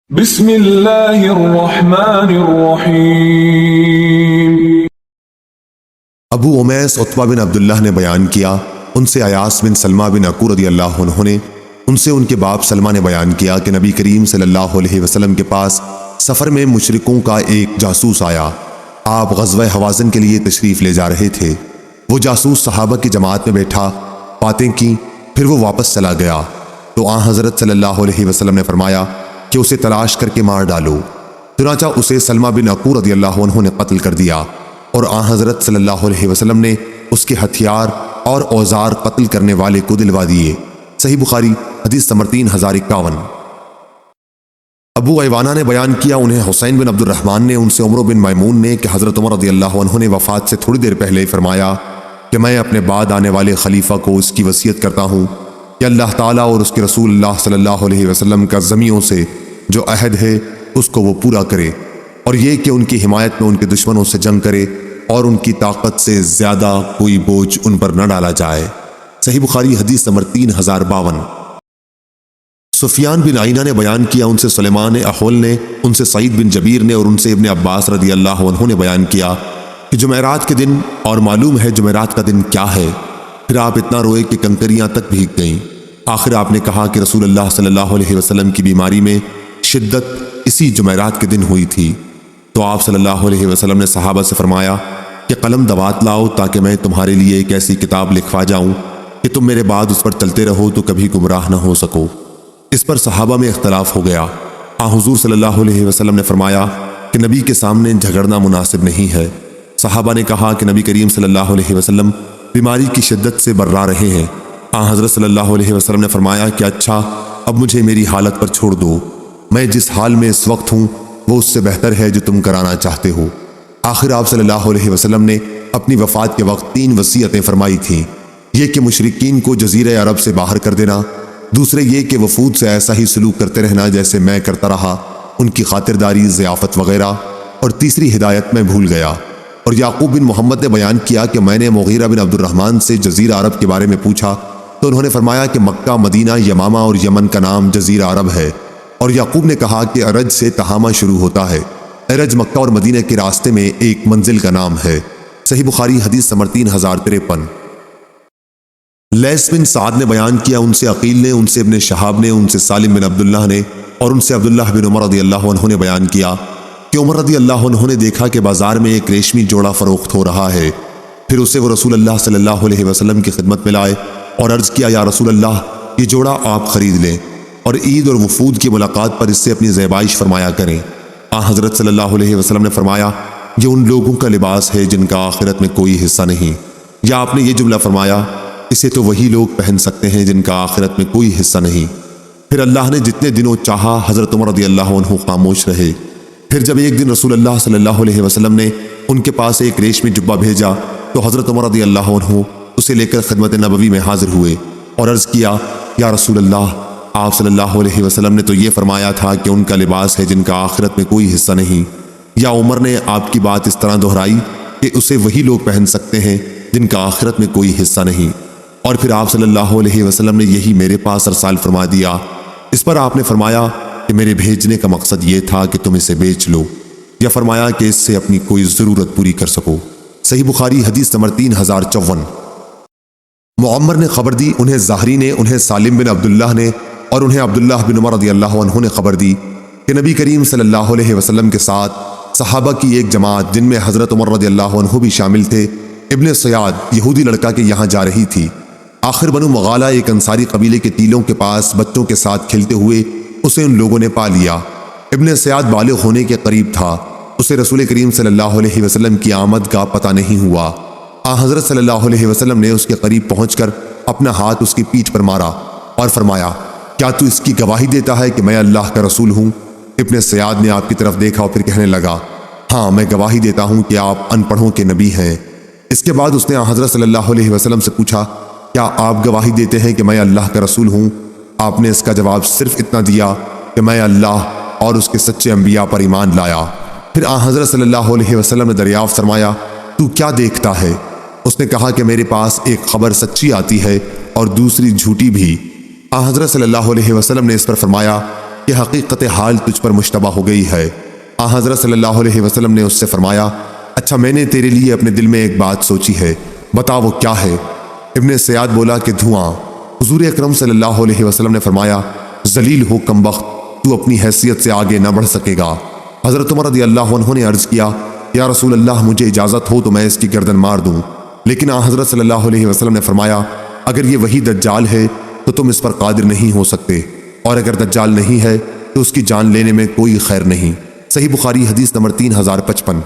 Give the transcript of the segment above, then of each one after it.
بسم اللہ الرحمن الرحیم۔ ابو امیس عتبہ بن عبداللہ نے بیان کیا، ان سے ایاس بن سلمہ بن عقور رضی اللہ عنہ نے، ان سے ان کے باپ سلمہ نے بیان کیا کہ نبی کریم صلی اللہ علیہ وسلم کے پاس سفر میں مشرکوں کا ایک جاسوس آیا۔ آپ غزوہ حوازن کے لیے تشریف لے جا رہے تھے۔ وہ جاسوس صحابہ کی جماعت میں بیٹھا، باتیں کی، پھر وہ واپس چلا گیا تو آن حضرت صلی اللہ علیہ وسلم نے فرمایا کہ اسے تلاش کر کے مار ڈالو۔ چنانچہ اسے سلمہ بن عقور رضی اللہ عنہ نے قتل کر دیا، اور آن حضرت صلی اللہ علیہ وسلم نے اس کے ہتھیار اور اوزار قتل کرنے والے کو دلوا دیے۔ صحیح بخاری حدیث نمبر 3051۔ ابو ایوانہ نے بیان کیا، انہیں حسین بن عبد الرحمن نے ان سے عمر بن میمون نے کہ حضرت عمر رضی اللہ عنہ نے وفات سے تھوڑی دیر پہلے فرمایا کہ میں اپنے بعد آنے والے خلیفہ کو اس کی وصیت کرتا ہوں کہ اللہ تعالیٰ اور اس کے رسول اللہ صلی اللہ علیہ وسلم کا ذمیوں سے جو عہد ہے اس کو وہ پورا کرے، اور یہ کہ ان کی حمایت میں ان کے دشمنوں سے جنگ کرے اور ان کی طاقت سے زیادہ کوئی بوجھ ان پر نہ ڈالا جائے۔ صحیح بخاری حدیث نمبر 3052۔ سفیان بن عینہ نے بیان کیا، ان سے سلیمان احول نے، ان سے سعید بن جبیر نے، اور ان سے ابن عباس رضی اللہ عنہ نے بیان کیا کہ جمعرات کے دن، اور معلوم ہے جمعرات کا دن کیا ہے، پھر آپ اتنا روئے کہ کنکریاں تک بھیگ گئیں۔ آخر آپ نے کہا کہ رسول اللہ صلی اللہ علیہ وسلم کی بیماری میں شدت اسی جمعرات کے دن ہوئی تھی، تو آپ صلی اللہ علیہ وسلم نے صحابہ سے فرمایا کہ قلم دوات لاؤ تاکہ میں تمہارے لیے ایک ایسی کتاب لکھوا جاؤں کہ تم میرے بعد اس پر چلتے رہو تو کبھی گمراہ نہ ہو سکو۔ اس پر صحابہ میں اختلاف ہو گیا۔ حضور صلی اللہ علیہ وسلم نے فرمایا کہ نبی کے سامنے جھگڑنا مناسب نہیں ہے۔ صحابہ نے کہا کہ نبی کریم صلی اللہ علیہ وسلم بیماری کی شدت سے برا رہے ہیں۔ حضرت صلی اللہ علیہ وسلم نے فرمایا کہ اچھا، اب مجھے میری حالت پر چھوڑ دو، میں جس حال میں اس وقت ہوں وہ اس سے بہتر ہے جو تم کرانا چاہتے ہو۔ آخر آپ صلی اللہ علیہ وسلم نے اپنی وفات کے وقت 3 وصیتیں فرمائی تھیں، یہ کہ مشرکین کو جزیرہ عرب سے باہر کر دینا، دوسرے یہ کہ وفود سے ایسا ہی سلوک کرتے رہنا جیسے میں کرتا رہا، ان کی خاطرداری، ضیافت وغیرہ، اور تیسری ہدایت میں بھول گیا۔ اور یعقوب بن محمد نے بیان کیا کہ میں نے مغیرہ بن عبد الرحمن سے جزیرہ عرب کے بارے میں پوچھا تو انہوں نے فرمایا کہ مکہ، مدینہ، یمامہ اور یمن کا نام جزیرہ عرب ہے، اور یعقوب نے کہا کہ ارج سے تہامہ شروع ہوتا ہے۔ ارج مکہ اور مدینہ کے راستے میں ایک منزل کا نام ہے۔ صحیح بخاری حدیث نمبر 3053۔ لیث بن سعد نے بیان کیا، ان سے عقیل نے، ان سے ابن شہاب نے، ان سے سالم بن عبداللہ نے، اور ان سے عبداللہ بن عمر رضی اللہ عنہ نے بیان کیا کہ عمر رضی اللہ عنہ نے دیکھا کہ بازار میں ایک ریشمی جوڑا فروخت ہو رہا ہے، پھر اسے وہ رسول اللہ صلی اللہ علیہ وسلم کی خدمت میں لائے اور عرض کیا، یا رسول اللہ، یہ جوڑا آپ خرید لیں اور عید اور وفود کی ملاقات پر اس سے اپنی زیبائش فرمایا کریں۔ حضرت صلی اللہ علیہ وسلم نے فرمایا، یہ ان لوگوں کا لباس ہے جن کا آخرت میں کوئی حصہ نہیں، یا آپ نے یہ جملہ فرمایا، اسے تو وہی لوگ پہن سکتے ہیں جن کا آخرت میں کوئی حصہ نہیں۔ پھر اللہ نے جتنے دنوں چاہا حضرت عمر رضی اللہ عنہ خاموش رہے۔ پھر جب ایک دن رسول اللہ صلی اللہ علیہ وسلم نے ان کے پاس ایک ریشمی جبہ بھیجا تو حضرت عمر رضی اللہ عنہ اسے لے کر خدمت نبوی میں حاضر ہوئے اور عرض کیا، یا رسول اللہ، آپ صلی اللہ علیہ وسلم نے تو یہ فرمایا تھا کہ ان کا لباس ہے جن کا آخرت میں کوئی حصہ نہیں، یا عمر نے آپ کی بات اس طرح دہرائی کہ اسے وہی لوگ پہن سکتے ہیں جن کا آخرت میں کوئی حصہ نہیں، اور پھر آپ صلی اللہ علیہ وسلم نے یہی میرے پاس ارسال فرما دیا۔ اس پر آپ نے فرمایا کہ میرے بھیجنے کا مقصد یہ تھا کہ تم اسے بیچ لو، یا فرمایا کہ اس سے اپنی کوئی ضرورت پوری کر سکو۔ صحیح بخاری حدیث نمبر 3054۔ معمر نے خبر دی، انہیں زہری نے، انہیں سالم بن عبداللہ نے، اور انہیں عبداللہ بن عمر رضی اللہ عنہ نے خبر دی کہ نبی کریم صلی اللہ علیہ وسلم کے ساتھ صحابہ کی ایک جماعت جن میں حضرت عمر رضی اللہ عنہ بھی شامل تھے، ابن سیاد یہودی لڑکا کے یہاں جا رہی تھی۔ آخر بنو مغالہ ایک انصاری قبیلے کے ٹیلوں کے پاس بچوں کے ساتھ کھیلتے ہوئے اسے ان لوگوں نے پا لیا۔ ابن سیاد بالغ ہونے کے قریب تھا، اسے رسول کریم صلی اللہ علیہ وسلم کی آمد کا پتہ نہیں ہوا۔ حضرت صلی اللہ علیہ وسلم نے اس کے قریب پہنچ کر اپنا ہاتھ اس کی پیٹھ پر مارا اور فرمایا، کیا تو اس کی گواہی دیتا ہے کہ میں اللہ کا رسول ہوں؟ ابن سیاد نے آپ کی طرف دیکھا اور پھر کہنے لگا، ہاں، میں گواہی دیتا ہوں کہ آپ ان پڑھوں کے نبی ہیں۔ اس کے بعد اس نے حضرت صلی اللہ علیہ وسلم سے پوچھا، کیا آپ گواہی دیتے ہیں کہ میں اللہ کا رسول ہوں؟ آپ نے اس کا جواب صرف اتنا دیا کہ میں اللہ اور اس کے سچے انبیاء پر ایمان لایا۔ پھر حضرت صلی اللہ علیہ وسلم نے دریافت فرمایا، تو کیا دیکھتا ہے؟ اس نے کہا کہ میرے پاس ایک خبر سچی آتی ہے اور دوسری جھوٹی بھی۔ حضرت صلی اللہ علیہ وسلم نے اس پر فرمایا، کہ حقیقت حال تجھ پر مشتبہ ہو گئی ہے۔ آن حضرت صلی اللہ علیہ وسلم نے اس سے فرمایا، اچھا میں نے تیرے لیے اپنے دل میں ایک بات سوچی ہے، بتا وہ کیا ہے؟ ابن سیاد بولا کہ دھواں۔ حضور اکرم صلی اللہ علیہ وسلم نے فرمایا، ذلیل ہو کمبخت، تو اپنی حیثیت سے آگے نہ بڑھ سکے گا۔ حضرت عمر رضی اللہ عنہ نے عرض کیا، یا رسول اللہ مجھے اجازت ہو تو میں اس کی گردن مار دوں، لیکن آن حضرت صلی اللہ علیہ وسلم نے فرمایا، اگر یہ وہی دجال ہے تو تم اس پر قادر نہیں ہو سکتے، اور اگر دجال نہیں ہے تو اس کی جان لینے میں کوئی خیر نہیں۔ صحیح بخاری حدیث نمبر 3055۔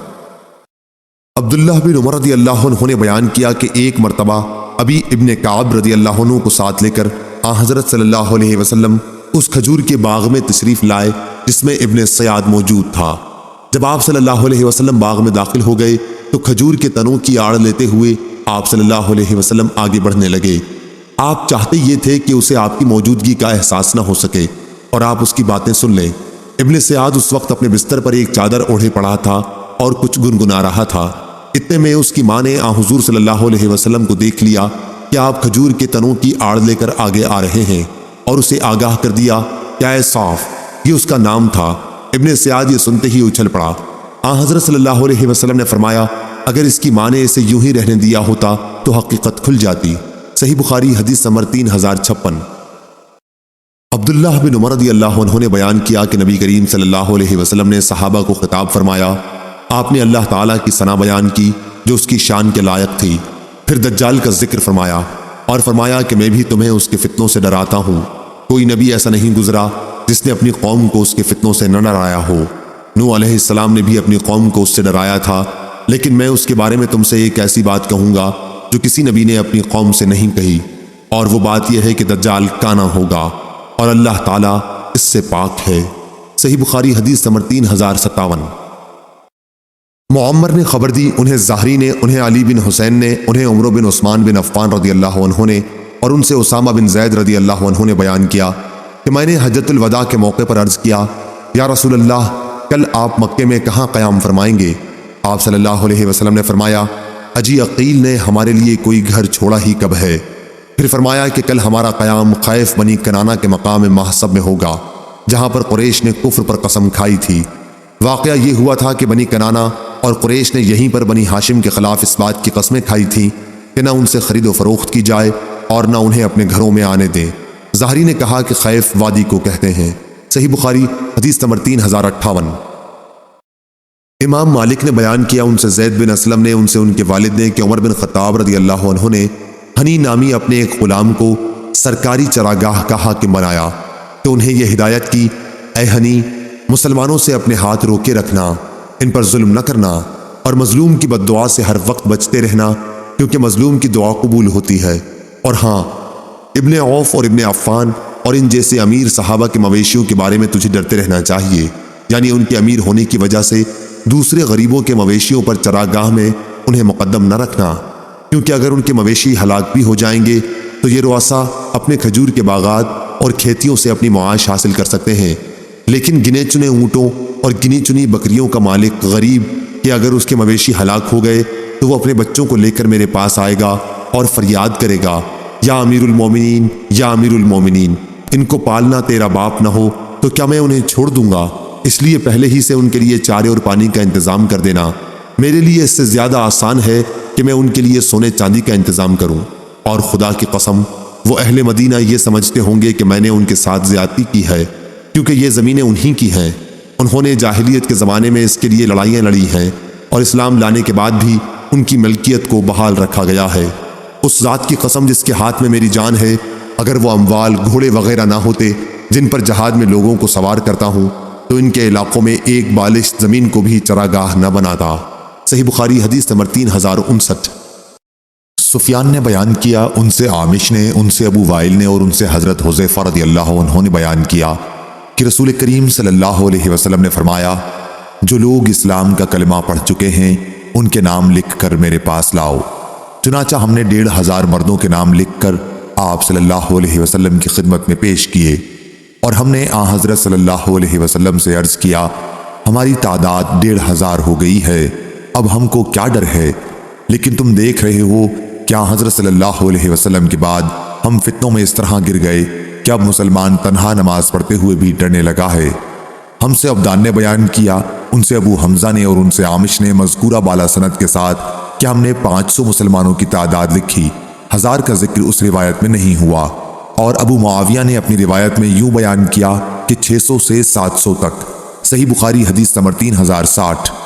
عبداللہ بن عمر رضی اللہ عنہ نے بیان کیا کہ ایک مرتبہ ابی ابن کعب رضی اللہ عنہ کو ساتھ لے کر آن حضرت صلی اللہ علیہ وسلم اس کھجور کے باغ میں تشریف لائے جس میں ابن سیاد موجود تھا۔ جب آپ صلی اللہ علیہ وسلم باغ میں داخل ہو گئے تو کھجور کے تنوں کی آڑ لیتے ہوئے آپ صلی اللہ علیہ وسلم آگے بڑھنے لگے۔ آپ چاہتے یہ تھے کہ اسے آپ کی موجودگی کا احساس نہ ہو سکے اور آپ اس کی باتیں سن لیں۔ ابن سیاد اس وقت اپنے بستر پر ایک چادر اوڑھے پڑا تھا اور کچھ گنگنا رہا تھا۔ اتنے میں اس کی ماں نے آن حضور صلی اللہ علیہ وسلم کو دیکھ لیا کہ آپ کھجور کے تنوں کی آڑ لے کر آگے آ رہے ہیں، اور اسے آگاہ کر دیا کہ اے صاف، یہ اس کا نام تھا۔ ابن سیاد یہ سنتے ہی اچھل پڑا۔ آن حضرت صلی اللہ علیہ وسلم نے فرمایا، اگر اس کی ماں نے اسے یوں ہی رہنے دیا ہوتا تو حقیقت کھل جاتی۔ صحیح بخاری حدیث نمبر 3056۔ عبداللہ بن عمر رضی اللہ عنہ نے بیان کیا کہ نبی کریم صلی اللہ علیہ وسلم نے صحابہ کو خطاب فرمایا، آپ نے اللہ تعالیٰ کی ثنا بیان کی جو اس کی شان کے لائق تھی، پھر دجال کا ذکر فرمایا اور فرمایا کہ میں بھی تمہیں اس کے فتنوں سے ڈراتا ہوں۔ کوئی نبی ایسا نہیں گزرا جس نے اپنی قوم کو اس کے فتنوں سے نہ ڈرایا ہو۔ نوح علیہ السلام نے بھی اپنی قوم کو اس سے ڈرایا تھا، لیکن میں اس کے بارے میں تم سے ایک ایسی بات کہوں گا جو کسی نبی نے اپنی قوم سے نہیں کہی، اور وہ بات یہ ہے کہ دجال کانا ہوگا اور اللہ تعالیٰ اس سے پاک ہے۔ صحیح بخاری حدیث نمبر 3057۔ معمر نے خبر دی، انہیں زہری نے، انہیں علی بن حسین نے، انہیں عمر بن عثمان بن عفان رضی اللہ عنہ نے، اور ان سے اسامہ بن زید رضی اللہ عنہ نے بیان کیا کہ میں نے حجۃ الوداع کے موقع پر عرض کیا، یا رسول اللہ کل آپ مکے میں کہاں قیام فرمائیں گے؟ آپ صلی اللہ علیہ وسلم نے فرمایا، اجی عقیل نے ہمارے لیے کوئی گھر چھوڑا ہی کب ہے؟ پھر فرمایا کہ کل ہمارا قیام خیف بنی کنانہ کے مقام محسب میں ہوگا، جہاں پر قریش نے کفر پر قسم کھائی تھی۔ واقعہ یہ ہوا تھا کہ بنی کنانہ اور قریش نے یہیں پر بنی ہاشم کے خلاف اس بات کی قسمیں کھائی تھیں کہ نہ ان سے خرید و فروخت کی جائے اور نہ انہیں اپنے گھروں میں آنے دیں۔ زہری نے کہا کہ خیف وادی کو کہتے ہیں۔ صحیح بخاری حدیث نمبر 3058۔ امام مالک نے بیان کیا، ان سے زید بن اسلم نے، ان سے ان کے والد نے کہ عمر بن خطاب رضی اللہ عنہ نے ہنی نامی اپنے ایک غلام کو سرکاری چراگاہ کا حاکم بنایا تو انہیں یہ ہدایت کی، اے ہنی، مسلمانوں سے اپنے ہاتھ روکے رکھنا، ان پر ظلم نہ کرنا، اور مظلوم کی بد دعا سے ہر وقت بچتے رہنا، کیونکہ مظلوم کی دعا قبول ہوتی ہے۔ اور ہاں، ابن عوف اور ابن عفان اور ان جیسے امیر صحابہ کے مویشیوں کے بارے میں تجھے ڈرتے رہنا چاہیے، یعنی ان کے امیر ہونے کی وجہ سے دوسرے غریبوں کے مویشیوں پر چراگاہ میں انہیں مقدم نہ رکھنا، کیونکہ اگر ان کے مویشی ہلاک بھی ہو جائیں گے تو یہ رؤسا اپنے کھجور کے باغات اور کھیتیوں سے اپنی معاش حاصل کر سکتے ہیں، لیکن گنے چنے اونٹوں اور گنی چنی بکریوں کا مالک غریب کہ اگر اس کے مویشی ہلاک ہو گئے تو وہ اپنے بچوں کو لے کر میرے پاس آئے گا اور فریاد کرے گا، یا امیر المومنین، یا امیر المومنین، ان کو پالنا تیرا باپ نہ ہو تو کیا میں انہیں چھوڑ دوں گا؟ اس لیے پہلے ہی سے ان کے لیے چارے اور پانی کا انتظام کر دینا، میرے لیے اس سے زیادہ آسان ہے کہ میں ان کے لیے سونے چاندی کا انتظام کروں۔ اور خدا کی قسم، وہ اہل مدینہ یہ سمجھتے ہوں گے کہ میں نے ان کے ساتھ زیادتی کی ہے، کیونکہ یہ زمینیں انہی کی ہیں۔ انہوں نے جاہلیت کے زمانے میں اس کے لیے لڑائیاں لڑی ہیں، اور اسلام لانے کے بعد بھی ان کی ملکیت کو بحال رکھا گیا ہے۔ اس ذات کی قسم جس کے ہاتھ میں میری جان ہے، اگر وہ اموال، گھوڑے وغیرہ نہ ہوتے جن پر جہاد میں لوگوں کو سوار کرتا ہوں تو ان کے علاقوں میں ایک بالش زمین کو بھی چراگاہ نہ بناتا۔ صحیح بخاری حدیث نمبر 3059۔ سفیان نے بیان کیا، ان سے عامش نے، ان سے ابو وائل نے، اور ان سے حضرت حذیفہ رضی اللہ عنہ نے بیان کیا کہ رسول کریم صلی اللہ علیہ وسلم نے فرمایا، جو لوگ اسلام کا کلمہ پڑھ چکے ہیں ان کے نام لکھ کر میرے پاس لاؤ۔ چنانچہ ہم نے 1500 مردوں کے نام لکھ کر آپ صلی اللہ علیہ وسلم کی خدمت میں پیش کیے، اور ہم نے آن حضرت صلی اللہ علیہ وسلم سے عرض کیا، ہماری تعداد 1500 ہو گئی ہے، اب ہم کو کیا ڈر ہے؟ لیکن تم دیکھ رہے ہو کہ آن حضرت صلی اللہ علیہ وسلم کے بعد ہم فتنوں میں اس طرح گر گئے کہ اب مسلمان تنہا نماز پڑھتے ہوئے بھی ڈرنے لگا ہے۔ ہم سے عبدان نے بیان کیا، ان سے ابو حمزہ نے اور ان سے عامش نے مذکورہ بالا سند کے ساتھ کہ ہم نے 500 مسلمانوں کی تعداد لکھی، 1000 کا ذکر اس روایت میں نہیں ہوا۔ اور ابو معاویہ نے اپنی روایت میں یوں بیان کیا کہ 600 سے 700 تک۔ صحیح بخاری حدیث نمبر 3060۔